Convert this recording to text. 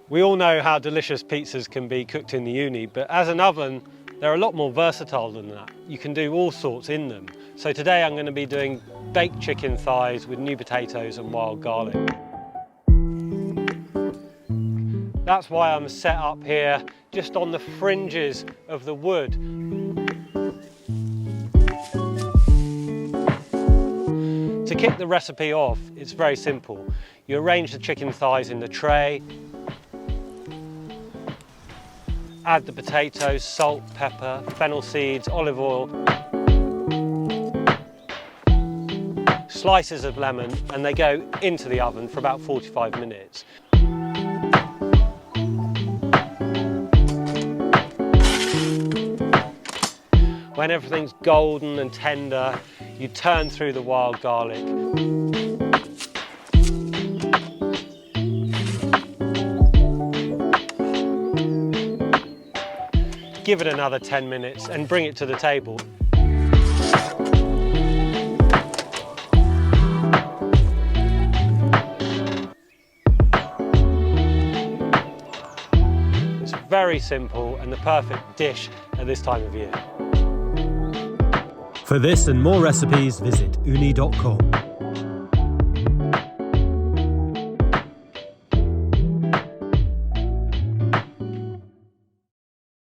We all know how delicious pizzas can be cooked in the Ooni, but as an oven, they're a lot more versatile than that. You can do all sorts in them. So today I'm going to be doing baked chicken thighs with new potatoes and wild garlic. That's why I'm set up here, just on the fringes of the wood. To kick the recipe off, it's very simple. You arrange the chicken thighs in the tray, add the potatoes, salt, pepper, fennel seeds, olive oil, slices of lemon, and they go into the oven for about 45 minutes. When everything's golden and tender, you turn through the wild garlic. Give it another 10 minutes and bring it to the table. It's very simple and the perfect dish at this time of year. For this and more recipes, visit ooni.com.